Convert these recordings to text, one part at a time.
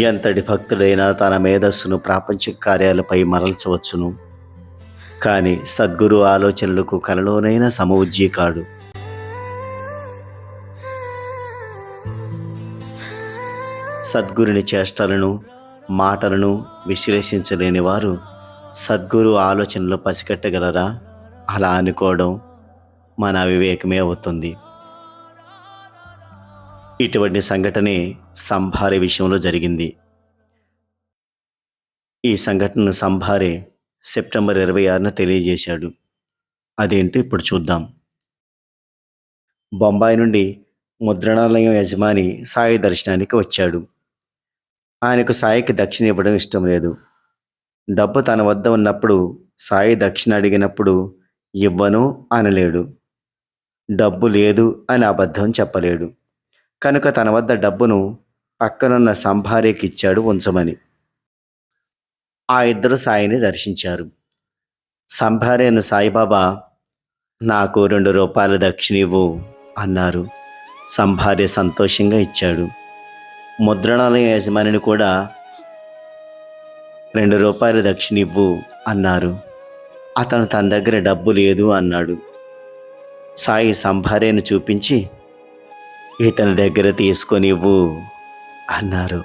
ఎంతటి భక్తుడైనా తన మేధస్సును ప్రాపంచిక కార్యాలపై మరల్చవచ్చును, కానీ సద్గురు ఆలోచనలకు కలలోనైనా సమవుజ్జీ కాడు. సద్గురుని చేష్టలను, మాటలను విశ్లేషించలేని వారు సద్గురు ఆలోచనలు పసిగట్టగలరా? అలా అనుకోవడం మన అవివేకమే అవుతుంది. ఇటువంటి సంఘటనే సంభారే విషయంలో జరిగింది. ఈ సంఘటనను సంభారే సెప్టెంబర్ 26న తెలియజేశాడు. అదేంటో ఇప్పుడు చూద్దాం. బొంబాయి నుండి ముద్రణాలయం యజమాని సాయి దర్శనానికి వచ్చాడు. ఆయనకు సాయికి దక్షిణ ఇవ్వడం ఇష్టం లేదు. డబ్బు తన వద్ద ఉన్నప్పుడు సాయి దక్షిణ అడిగినప్పుడు ఇవ్వను అనలేడు. డబ్బు లేదు అని అబద్ధం చెప్పలేడు. కనుక తన వద్ద డబ్బును పక్కనున్న సంభారేకి ఇచ్చాడు ఉంచమని. ఆ ఇద్దరు సాయిని దర్శించారు. సంభారేను సాయిబాబా, నాకు 2 రూపాయల దక్షిణ ఇవ్వు అన్నారు. సంభారే సంతోషంగా ఇచ్చాడు. ముద్రణాలయం యజమానిని కూడా 2 రూపాయల దక్షిణ ఇవ్వు అన్నారు. అతను తన దగ్గర డబ్బు లేదు అన్నాడు. సాయి సంభారేను చూపించి, ఇతని దగ్గర తీసుకొని ఇవ్వు అన్నారు.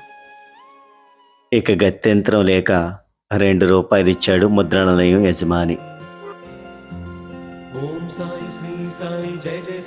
ఇక గత్యంతరం లేక 2 రూపాయలు ఇచ్చాడు ముద్రణాలయం యజమాని. ఓం సాయి శ్రీ సాయి జయ జయ